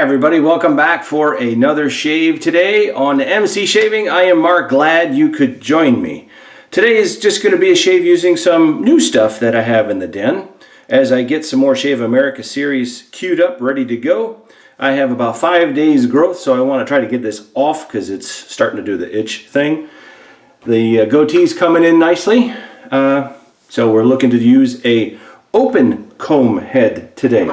everybody, welcome back for another shave today on MC Shaving. I am Mark, glad you could join me. Today is just going to be a shave using some new stuff that I have in the den. As I get some more Shave America series queued up, ready to go. I have about 5 days growth, so I want to try to get this off because it's starting to do the itch thing. The goatee's coming in nicely, so we're looking to use a open comb head today.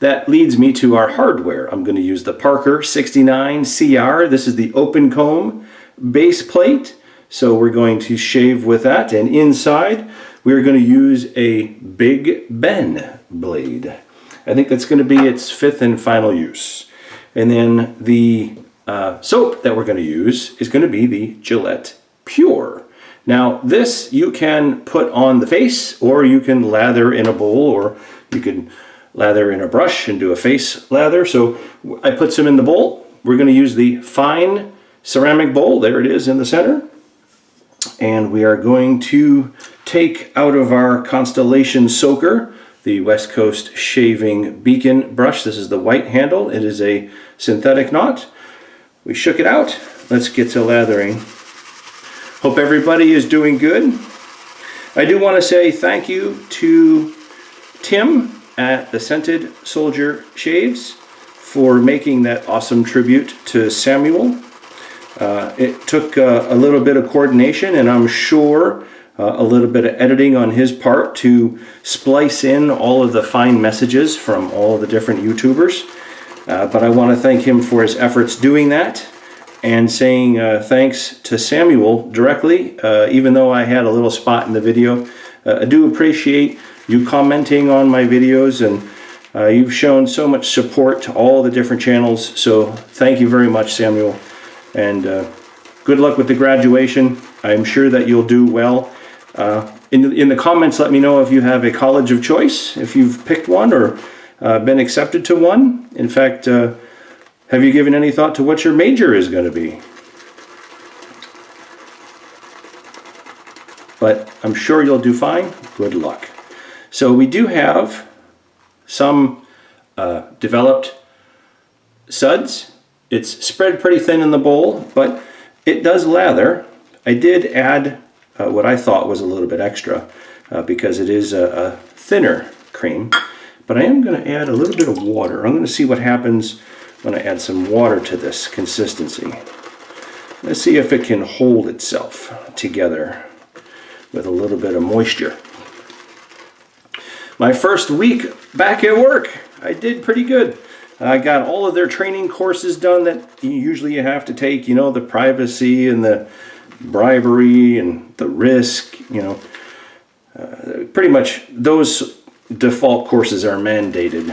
That leads me to our hardware. I'm going to use the Parker 69 CR. This is the open comb base plate. So we're going to shave with that. And inside, we're going to use a Big Ben blade. I think that's going to be its fifth and final use. And then the soap that we're going to use is going to be the Gillette Pure. Now, this you can put on the face, or you can lather in a bowl, or you can lather in a brush and do a face lather. So I put some in the bowl. We're going to use the fine ceramic bowl. There it is in the center. And we are going to take out of our Constellation soaker the West Coast Shaving Beacon brush. This is the white handle. It is a synthetic knot. We shook it out. Let's get to lathering. Hope everybody is doing good. I do want to say thank you to Tim at the Scented Soldier Shaves for making that awesome tribute to Samuel. It took a little bit of coordination, and I'm sure a little bit of editing on his part to splice in all of the fine messages from all the different YouTubers. But I want to thank him for his efforts doing that, and saying thanks to Samuel directly, even though I had a little spot in the video. I do appreciate you commenting on my videos, and you've shown so much support to all the different channels, so thank you very much, Samuel, and good luck with the graduation. I'm sure that you'll do well. In the comments, let me know if you have a college of choice, if you've picked one or been accepted to one. In fact, have you given any thought to what your major is going to be? But I'm sure you'll do fine. Good luck. So we do have some developed suds. It's spread pretty thin in the bowl, but it does lather. I did add what I thought was a little bit extra because it is a thinner cream. But I am going to add a little bit of water. I'm going to see what happens when I add some water to this consistency. Let's see if it can hold itself together with a little bit of moisture. My first week back at work, I did pretty good. I got all of their training courses done that usually you have to take, you know, the privacy and the bribery and the risk, you know. Pretty much those default courses are mandated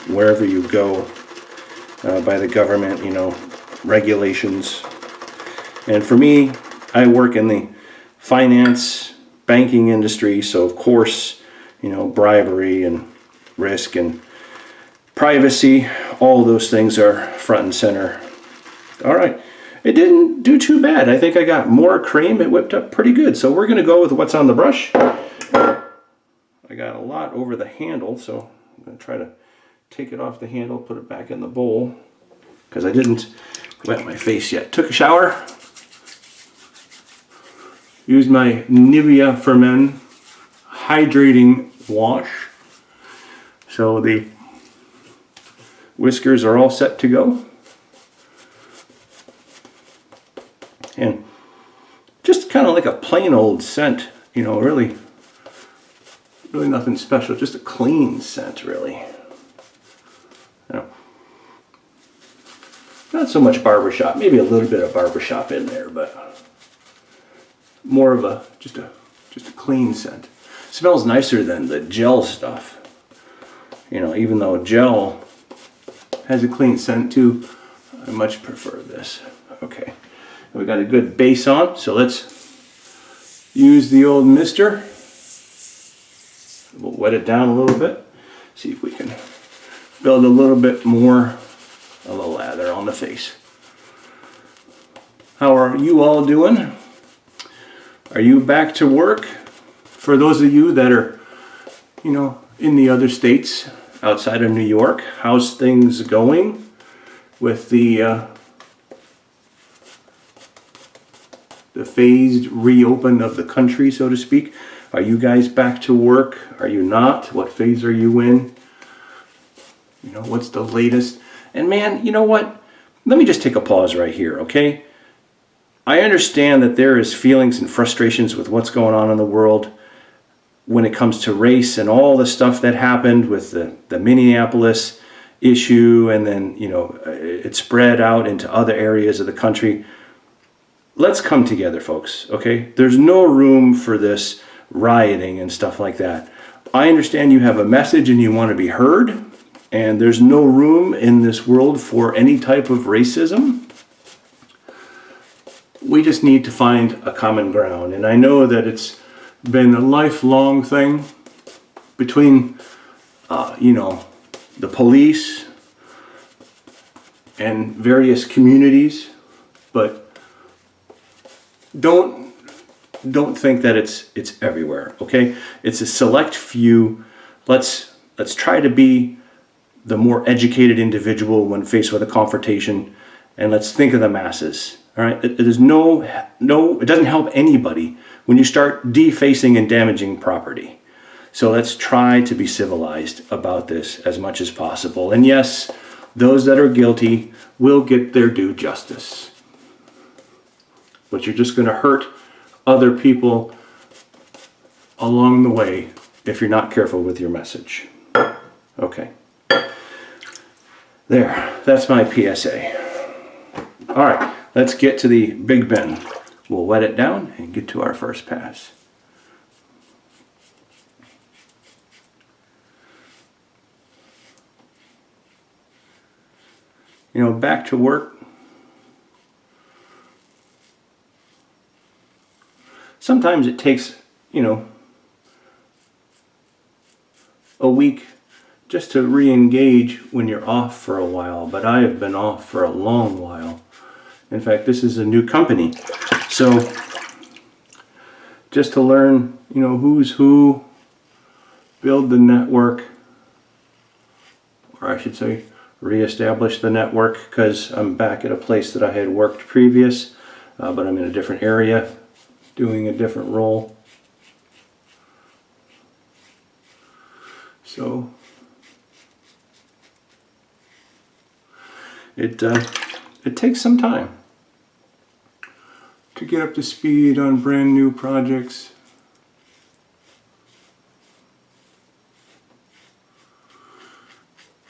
wherever you go by the government, you know, regulations. And for me, I work in the finance, banking industry, so of course, you know, bribery and risk and privacy, all those things are front and center. All right, it didn't do too bad. I think I got more cream. It whipped up pretty good. So we're going to go with what's on the brush. I got a lot over the handle, so I'm going to try to take it off the handle, put it back in the bowl, because I didn't wet my face yet. Took a shower. Used my Nivea for Men hydrating wash. So the whiskers are all set to go. And just kind of like a plain old scent, you know, really nothing special, just a clean scent, really. You know, not so much barbershop, maybe a little bit of barbershop in there, but more of a just a clean scent. Smells nicer than the gel stuff. You know, even though gel has a clean scent too, I much prefer this. Okay, we got a good base on, so let's use the old mister. We'll wet it down a little bit, see if we can build a little bit more of a lather on the face. How are you all doing? Are you back to work? For those of you that are, you know, in the other states outside of New York, how's things going? with the phased reopen of the country, so to speak. Are you guys back to work? Are you not? What phase are you in? You know, what's the latest? And man, you know what? Let me just take a pause right here, okay? I understand that there is feelings and frustrations with what's going on in the world when it comes to race and all the stuff that happened with the Minneapolis issue, and then, you know, it spread out into other areas of the country. Let's come together, folks, okay? There's no room for this rioting and stuff like that. I understand you have a message and you want to be heard, and there's no room in this world for any type of racism. We just need to find a common ground, and I know that it's been a lifelong thing between, you know, the police and various communities, but don't think that it's everywhere, okay? It's a select few. Let's try to be the more educated individual when faced with a confrontation, and let's think of the masses. All right, it doesn't help anybody when you start defacing and damaging property. So let's try to be civilized about this as much as possible. And yes, those that are guilty will get their due justice. But you're just going to hurt other people along the way if you're not careful with your message. Okay. There, that's my PSA. All right, let's get to the Big Ben. We'll wet it down and get to our first pass. You know, back to work. Sometimes it takes, you know, a week just to re-engage when you're off for a while, but I have been off for a long while. In fact, this is a new company, so just to learn, you know, who's who, build the network, or I should say re-establish the network, because I'm back at a place that I had worked previous, but I'm in a different area doing a different role. So it takes some time to get up to speed on brand new projects.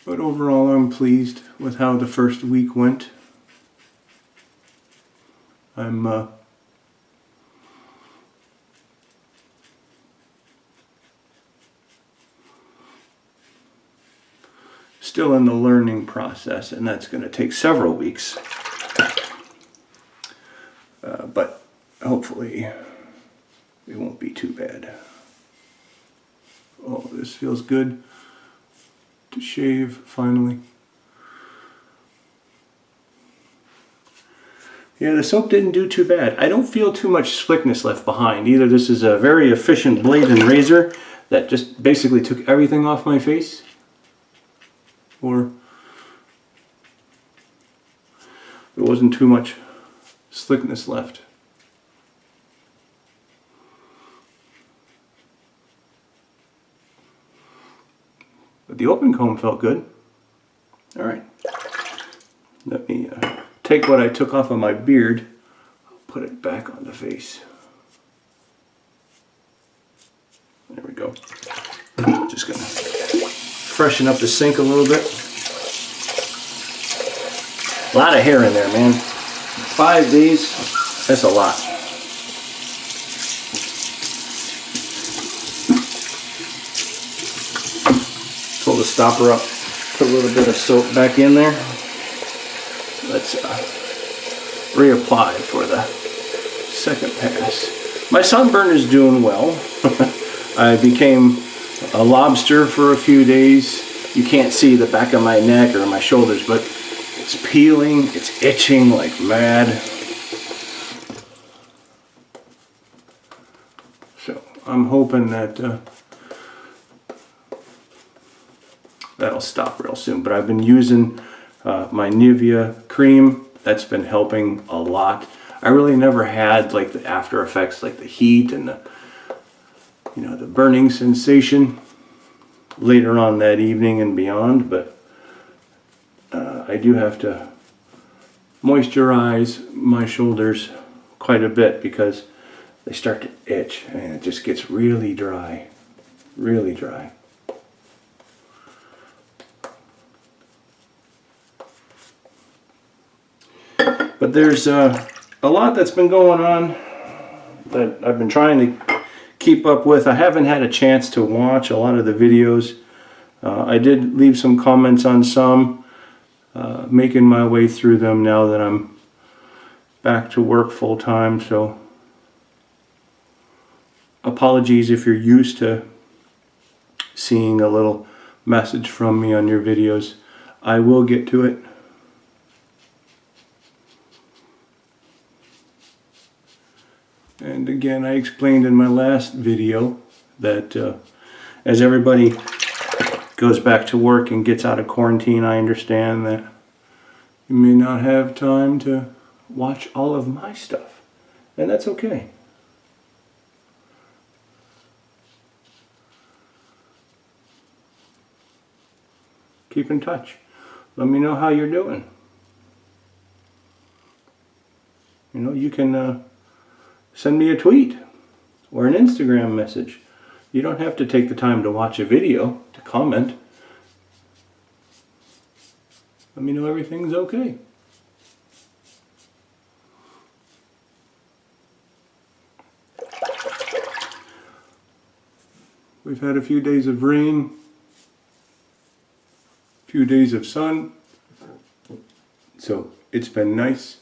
But overall, I'm pleased with how the first week went. I'm still in the learning process, and that's going to take several weeks. But hopefully it won't be too bad. Oh, this feels good to shave finally. Yeah, the soap didn't do too bad. I don't feel too much slickness left behind. Either this is a very efficient blade and razor that just basically took everything off my face, or there wasn't too much slickness left. But the open comb felt good. All right. Let me take what I took off of my beard, put it back on the face. There we go. Just gonna freshen up the sink a little bit. A lot of hair in there, man. 5 days, that's a lot. Pull the stopper up, put a little bit of soap back in there. Let's reapply for the second pass. My sunburn is doing well. I became a lobster for a few days. You can't see the back of my neck or my shoulders, but it's peeling, it's itching like mad. So I'm hoping that that'll stop real soon. But I've been using My Nivea cream, that's been helping a lot. I really never had like the after effects, like the heat and the, you know, the burning sensation later on that evening and beyond, but I do have to moisturize my shoulders quite a bit because they start to itch and it just gets really dry, really dry. But there's a lot that's been going on that I've been trying to keep up with. I haven't had a chance to watch a lot of the videos. I did leave some comments on some, making my way through them now that I'm back to work full time. So apologies if you're used to seeing a little message from me on your videos. I will get to it. And again, I explained in my last video that as everybody goes back to work and gets out of quarantine, I understand that you may not have time to watch all of my stuff. And that's okay. Keep in touch. Let me know how you're doing. You know, you can send me a tweet or an Instagram message. You don't have to take the time to watch a video to comment. Let me know everything's okay. We've had a few days of rain, a few days of sun, so it's been nice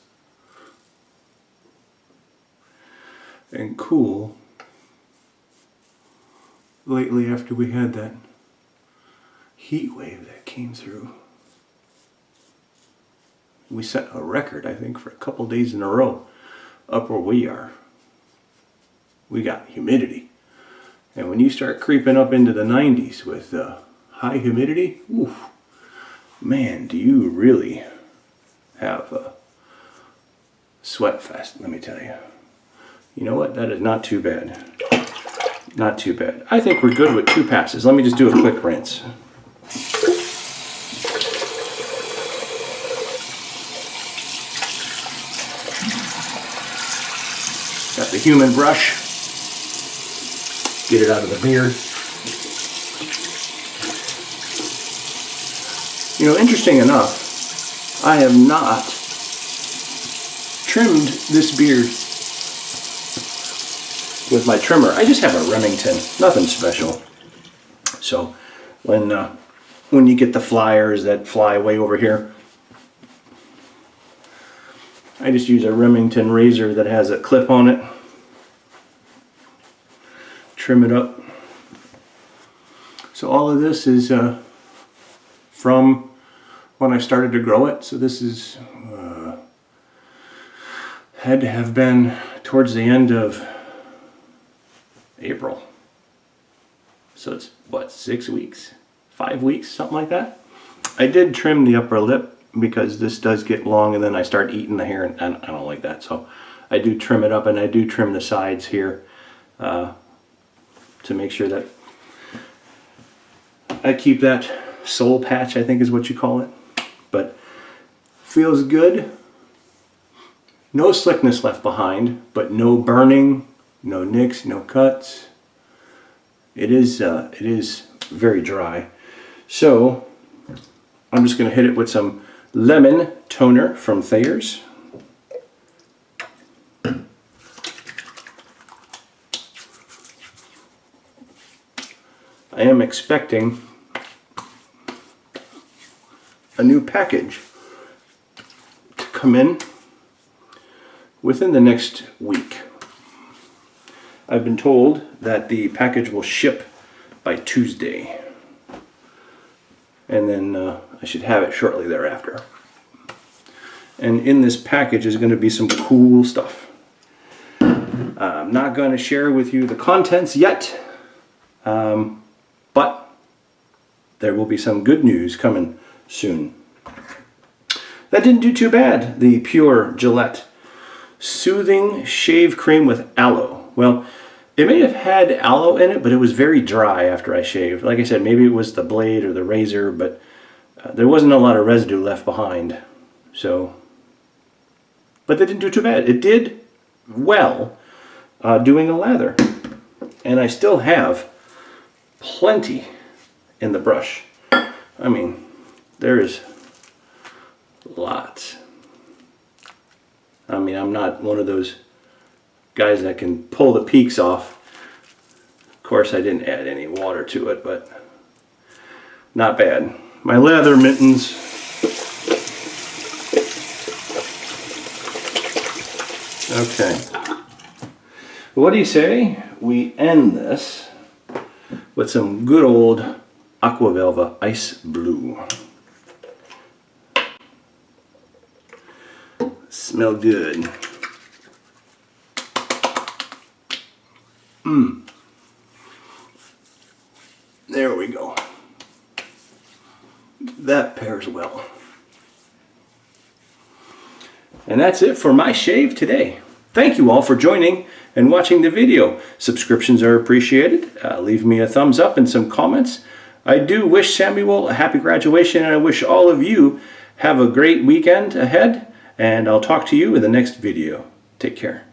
and cool lately after we had that heat wave that came through. We set a record, I think, for a couple days in a row up where we are. We got humidity. And when you start creeping up into the 90s with high humidity, oof, man, do you really have a sweat fest, let me tell you. You know what? That is not too bad. Not too bad. I think we're good with 2 passes. Let me just do a quick rinse. Got the human brush. Get it out of the beard. You know, interesting enough, I have not trimmed this beard with my trimmer. I just have a Remington, nothing special. So when you get the flyers that fly way over here, I just use a Remington razor that has a clip on it. Trim it up. So all of this is from when I started to grow it. So this is had to have been towards the end of April. So it's what, 6 weeks? 5 weeks? Something like that. I did trim the upper lip because this does get long and then I start eating the hair and I don't like that. So I do trim it up and I do trim the sides here to make sure that I keep that soul patch, I think is what you call it. But feels good. No slickness left behind, but no burning, no nicks, no cuts. It is very dry. So I'm just going to hit it with some lemon toner from Thayer's. I am expecting a new package to come in within the next week. I've been told that the package will ship by Tuesday, and then I should have it shortly thereafter. And in this package is going to be some cool stuff. I'm not going to share with you the contents yet, but there will be some good news coming soon. That didn't do too bad. The Pure Gillette Soothing Shave Cream with Aloe. Well, it may have had aloe in it, but it was very dry after I shaved. Like I said, maybe it was the blade or the razor, but there wasn't a lot of residue left behind. So, but that didn't do too bad. It did well doing a lather. And I still have plenty in the brush. I mean, there is lots. I mean, I'm not one of those guys that can pull the peaks off. Of course, I didn't add any water to it, but not bad. My leather mittens. Okay. What do you say we end this with some good old Aqua Velva Ice Blue? Smell good. There we go. That pairs well. And that's it for my shave today. Thank you all for joining and watching the video. Subscriptions are appreciated. Leave me a thumbs up and some comments. I do wish Samuel a happy graduation, and I wish all of you have a great weekend ahead, and I'll talk to you in the next video. Take care.